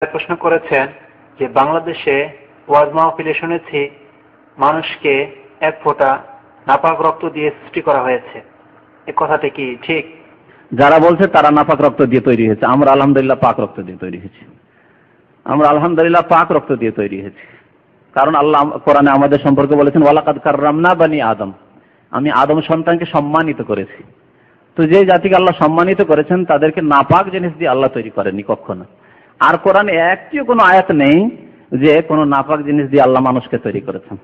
প্রশ্ন করেছেন যে বাংলাদেশে ওয়াজ মাহফিলে শুনেছি মানুষকে এক ফোঁটা নাপাক রক্ত দিয়ে সৃষ্টি করা হয়েছে, এ কথাটা কি ঠিক? যারা বলছে তারা নাপাক রক্ত দিয়ে তৈরি হয়েছে, আমরা আলহামদুলিল্লাহ পাক রক্ত দিয়ে তৈরি হয়েছি। আমরা আলহামদুলিল্লাহ পাক রক্ত দিয়ে তৈরি হয়েছি, কারণ আল্লাহ কোরআনে আমাদের সম্পর্কে বলেছেন ওয়ালাকাদ কাররামনা বানি আদম, আমি আদম সন্তানকে সম্মানিত করেছি। তো যে জাতিকে আল্লাহ সম্মানিত করেছেন তাদেরকে নাপাক জিনিস দিয়ে আল্লাহ তৈরি করেননি কখনো। আর কোরআনে একটিও কোনো আয়াত নেই যে কোনো নাপাক জিনিস দিয়ে আল্লাহ মানুষকে তৈরি করেছেন,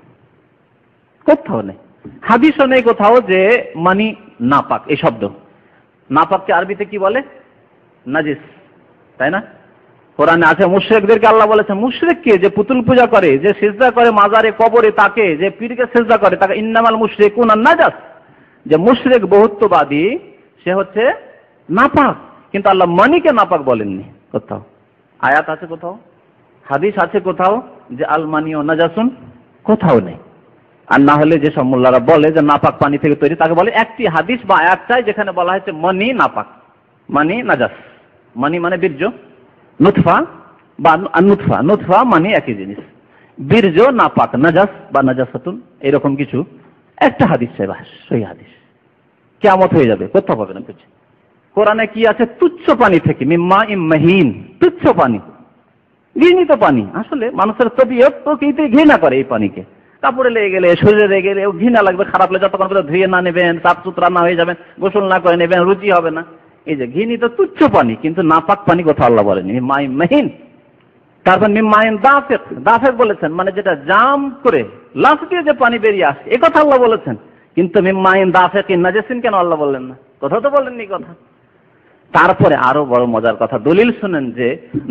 কোথাও নেই। হাদিসও নেই কোথাও যে মানি নাপাক। এই শব্দ নাপাককে আরবিতে কি বলে? নাজিস, তাই না? কোরআনে আছে মুশরিকদেরকে আল্লাহ বলেছেন, মুশরিককে যে পুতুল পূজা করে, যে সিজদা করে মাজারে কবরে, তাকে যে পীরকে সিজদা করে, তাকে ইন্নামাল মুশরিকুনা নাজাস, যে মুশরিক বহুত্ববাদী সে হচ্ছে নাপাক। কিন্তু আল্লাহ মানিকে নাপাক বলেননি কোথাও। আয়াত আছে কোথাও, হাদিস আছে কোথাও যে আল মানিও নাজাসুন? কোথাও নেই। আর না হলে যে সব মোল্লারা বলে যে নাপাক পানি থেকে তৈরি, তাকে বলে একটি হাদিস বা আয়াত চাই যেখানে বলা হয়েছে মানি নাপাক, মানি নাজাস। মানি মানে বীর্য, নুতফা বা নুতফা, নুতফা মানি একই জিনিস, বীর্য নাপাক, নাজাস বা নাজাসাতুন, এরকম কিছু একটা হাদিস চাই, বাস সেই হাদিস। কিয়ামত হয়ে যাবে, কোথাও পাবে না কিছু। কোরআনে কি আছে? তুচ্ছ পানি থেকে, মিম্মা ইম্মাহিন, তুচ্ছ পানি, ঘৃণিত পানি। আসলে মানুষের তবিয়ত প্রকৃতি ঘৃণা করে এই পানিকে। কাপড়ে লেগে গেলে, শরীরে লেগে গেলে ঘৃণা লাগবে, খারাপ লাগবে। যতক্ষণ পর্যন্ত ধুয়ে না নেবেন, সাফ সুতরা না হয়ে যাবেন, গোসল না করে নেবেন, রুচি হবে না। এই যে ঘৃণিত তুচ্ছ পানি, কিন্তু নাপাক পানি কোথাও আল্লাহ বলেনি, মিম্মা ইম্মাহিন। তারপর মিম্মাইন দাফেক, দাফেক বলেছেন, মানে যেটা জাম করে লাফ দিয়ে যে পানি বেরিয়ে আসে, এ কথা আল্লাহ বলেছেন। কিন্তু মিম্মাইন দাফেক নাজাসিন কেন আল্লাহ বললেন না? কোথাও তো বলেননি কথা। তারপরে আরো বড় মজার কথা, দলিল শুনেন যে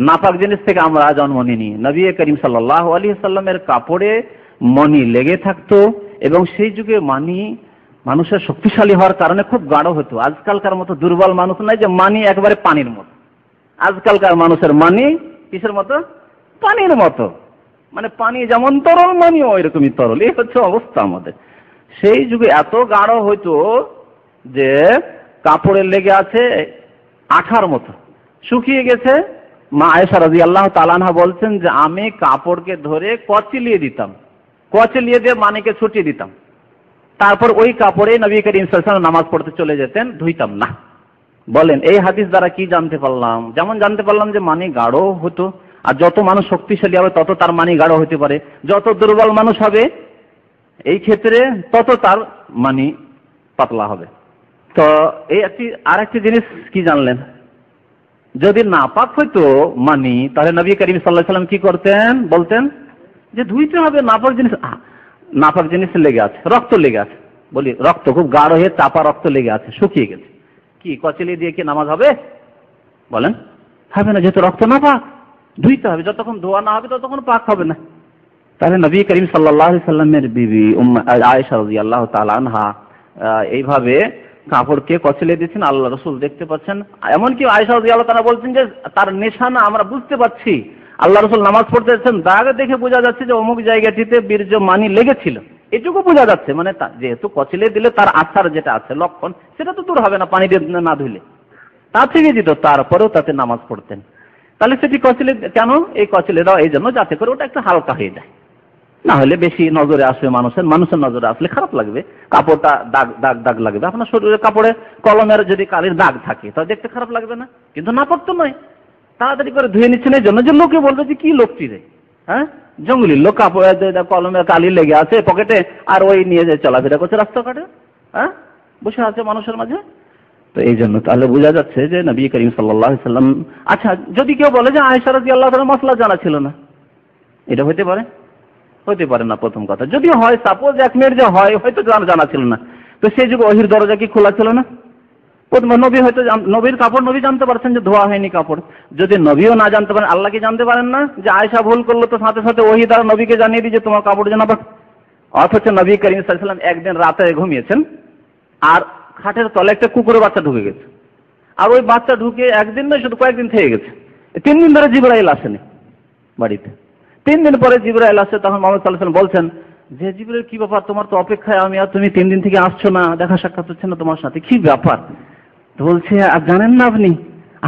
নাপাক জিনিস থেকে আমরা জন্ম নিনি। নবী করিম সাল্লাল্লাহু আলাইহি সাল্লামের কাপড়ে মণি লেগে থাকতো, এবং সেই যুগে মানি মানুষের শক্তিশালী হওয়ার কারণে খুব গাঢ় হতো। আজকালকার মতো দুর্বল মানুষ নাই যে মানি একবারে পানির মতো। আজকালকার মানুষের মানি কিসের মতো? পানির মতো। মানে পানি যেমন তরল, মানিও এরকমই তরল। এই হচ্ছে অবস্থা আমাদের। সেই যুগে এত গাঢ় হইতো যে কাপড়ে লেগে আছে আঠার মতো, শুকিয়ে গেছে। মা আয়েশা রাদিয়াল্লাহু তাআলা আনহা বলছেন যে আমি কাপড়কে ধরে কচলিয়ে দিতাম, কচলিয়ে দিয়ে মানিকে ছুটিয়ে দিতাম, তারপর ওই কাপড়ে নবী করিম সাল্লাল্লাহু আলাইহি ওয়াসাল্লাম নামাজ পড়তে চলে যেতেন, ধুইতাম না। বলেন এই হাদিস দ্বারা কি জানতে পারলাম? যেমন জানতে পারলাম যে মানি গাঢ় হতো, আর যত মানুষ শক্তিশালী হবে তত তার মানি গাঢ় হতে পারে, যত দুর্বল মানুষ হবে এই ক্ষেত্রে তত তার মানি পাতলা হবে। তো এই আর একটি জিনিস কি জানলেন? যদি নাপাক হইতো মানি, তাহলে নবী করিম সাল্লাল্লাহু আলাইহি ওয়াসাল্লাম কি করতেন? বলতেন যে ধুইতে হবে। নাপাক জিনিস, নাপাক জিনিস লেগে আছে, রক্ত লেগে আছে, বলি রক্ত খুব গাঢ় হয়ে চাপা রক্ত লেগে আছে, শুকিয়ে গেছে, কি কচলি দিয়ে কি নামাজ হবে? বলেন হবে না, যেহেতু রক্ত নাপাক, ধুইতে হবে। যতক্ষণ ধোয়া না হবে ততক্ষণ পাক হবে না। তাহলে নবী করিম সাল্লাল্লাহু আলাইহি সাল্লামের বিবি আয়েশা রাদিয়াল্লাহু তাআলা আনহা এইভাবে কাপড়কে কচলিয়ে দিচ্ছেন, আল্লাহ রাসূল দেখতে পাচ্ছেন। এমনকি আয়েশা রাদিয়াল্লাহু তাআলা বলছেন যে তার নিশানা আমরা বুঝতে পারছি। আল্লাহ রাসূল নামাজ পড়তে যাচ্ছেন, দাগ দেখে বোঝা যাচ্ছে যে অমুক জায়গাটিতে বীর্য মানি লেগেছিল, এটুকু বোঝা যাচ্ছে। মানে যেহেতু কচলিয়ে দিলে তার আসার যেটা আছে লক্ষণ, সেটা তো দূর হবে না পানি দিয়ে না ধুলে, তা থেকে দিত, তারপরেও তাতে নামাজ পড়তেন। তাহলে সেটি কচলে কেন? এই কচলে দেওয়া এই জন্য যাতে করে ওটা একটু হালকা হয়ে যায়, না হলে বেশি নজরে আসবে, মানুষের নজরে আসলে খারাপ লাগবে, কাপড়টা দাগ দাগ দাগ লাগবে। আপনার শরীরের কাপড়ে কলমের যদি কালির দাগ থাকে তাহলে দেখতে খারাপ লাগবে না, কিন্তু নাপাক তো নয়। তাড়াতাড়ি করে ধুয়ে নিচ্ছেন এই জন্য যে লোকে বলবে যে কি লোকটি রে, হ্যাঁ জঙ্গলি লোক, কাপড়ে কলমের কালি লেগে আছে পকেটে, আর ওই নিয়ে যে চলাফেরা করছে রাস্তাঘাটে, হ্যাঁ বসে আছে মানুষের মাঝে। তো এই জন্য তাহলে বোঝা যাচ্ছে যে নবী করিম সাল্লাল্লাহু আলাইহি সাল্লাম। আচ্ছা, যদি কেউ বলে যে আয়েশা রাদিয়াল্লাহু তাআলা মাসলা জানা ছিল না, এটা হতে পারে? হতে পারে না। প্রথম কথা, যদি হয় সাপোজ 1 মিনিট যে হয়, হয়তো জানা ছিল না, তো সেই যুগে ওহির দরজা কি খোলা ছিল না? নবী হয়তো নবীর কাপড় নবী জানতে পারছেন যে ধোয়া হয়নি কাপড়। যদি নবীও না জানতে পারেন, আল্লাহ কি জানতে পারেন না যে আয়েশা ভুল করলো, তো সাথে সাথে ওহী দ্বারা নবীকে জানিয়ে দিয়ে যে তোমার কাপড় জানাবা? অথচ নবী করিম সাল্লাল্লাহু আলাইহি ওয়াসাল্লাম একদিন রাতে ঘুমিয়েছেন, আর খাটের তলে একটা কুকুরের বাচ্চা ঢুকে গেছে, আর ওই বাচ্চা ঢুকে একদিন নয় শুধু কয়েকদিন থেকে গেছে। 3 দিন ধরে জিবরাইল আসেনি বাড়িতে। 3 দিন পরে জিবরাইল আসে, তখন মুহাম্মদ সাল্লাল্লাহু আলাইহি ওয়াসাল্লাম বলছেন যে জিবরাইল কি ব্যাপার, তোমার তো অপেক্ষায় আমি, আর তুমি 3 দিন থেকে আসছো না, দেখা সাক্ষাৎ হচ্ছে না তোমার সাথে, কি ব্যাপার? তো বলছে আর জানেন না আপনি,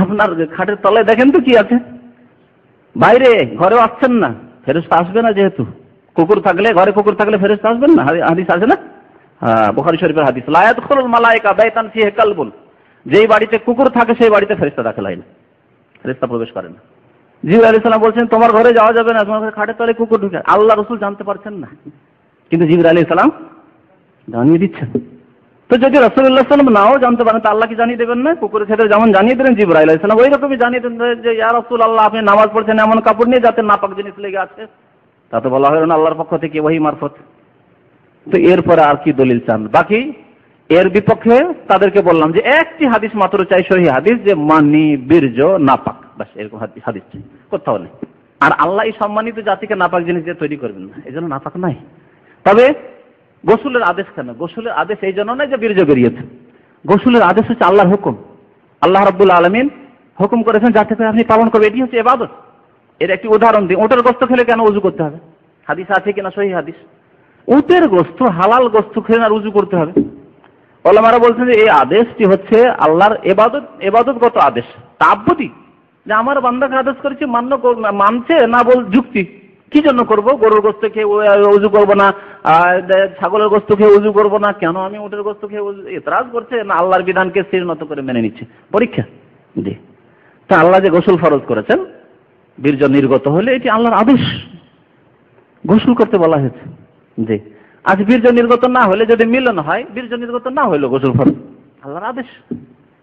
আপনার খাটের তলায় দেখেন তো কি আছে। বাইরে, ঘরেও আসছেন না, ফেরেশতা আসবে না। যেহেতু কুকুর থাকলে, ঘরে কুকুর থাকলে ফেরেশতা আসবেন না, হাদিস আছে না? হ্যাঁ, বুখারী শরীফের হাদিস, লা ইয়াদখুলুল মালায়েকা বাইতান ফিহি কালবুন, যেই বাড়িতে কুকুর থাকে সেই বাড়িতে ফেরেশতা দাখিল হয় না, ফেরেশতা প্রবেশ করে না। জিবরাইল আলাইহিস সালাম বলছেন তোমার ঘরে যাওয়া যাবে না, তোমার ঘরে খাটের তলে কুকুর ঢুকে। আল্লাহ রাসূল জানতে পারছেন না, কিন্তু জিবরাইল আলাইহিস সালাম জানিয়ে দিচ্ছেন। তো যদি রাসূলুল্লাহ সাল্লাল্লাহু আলাইহি ওয়াসাল্লাম নাও জানতে পারেন, তো আল্লাহ কি জানিয়ে দেবেন না? কুকুরের ক্ষেত্রে যেমন জানিয়ে দিলেন জিবরাইল আলাইহিস সালাম, ওই রকমই জানিয়ে দেন যে ইয়া রাসূলুল্লাহ, আপনি নামাজ পড়ছেন এমন কাপড় নিয়ে যাতে নাপাক জিনিস লেগে আছে। তাতে বলা হলো না আল্লাহর পক্ষ থেকে ওহী মারফত। তো এরপরে আর কি দলিল চান? বাকি এর বিপক্ষে তাদেরকে বললাম যে একটি হাদিস মাত্র চাই, সহিহ হাদিস, যে মানি বীর্য নাপাক, বাস এরকম হাদিস চাই, কোথাও নেই। আর আল্লাহ এই সম্মানিত জাতিকে নাপাক জিনিস দিয়ে তৈরি করবেন না, এই জন্য নাপাক নাই। তবে গোসলের আদেশ কেন? গোসলের আদেশ এই জন্য নয় যে বীর্য বেরিয়েছে, গোসলের আদেশ হচ্ছে আল্লাহর হুকুম। আল্লাহ রাব্বুল আলামিন হুকুম করেছেন যাতে করে আপনি পালন করবেন, এটি হচ্ছে ইবাদত। এর একটি উদাহরণ দিই, উটের গোশত খেলে কেন ওযু করতে হবে? হাদিস আছে কিনা সহিহ হাদিস? উটের গোশত হালাল গোশত খেলে আর ওযু করতে হবে? ওলামারা বলছেন যে এই আদেশটি হচ্ছে আল্লাহর ইবাদতগত আদেশ, তাআব্বুদি, যে আমার বান্দাকে আদেশ করেছে মানছে না, বল যুক্তি কি জন্য করব? গরুর গোশত খেয়ে ওযু করব না, ছাগলের গোশত খেয়ে ওযু করব না, কেন আমি উটের গোশত খেয়ে এতরাজ করছে না? আল্লাহর বিধানকে স্থির নত করে মেনে নিচ্ছে, পরীক্ষা। জি, তা আল্লাহ যে গোসল ফরজ করেছেন বীর্য নির্গত হলে, এটি আল্লাহর আদেশ, গোসল করতে বলা হয়েছে। জি, আজ বীর্য নির্গত না হলে, যদি মিলন হয়, বীর্য নির্গত না হইলো গোসল ফরজ, আল্লাহর আদেশ।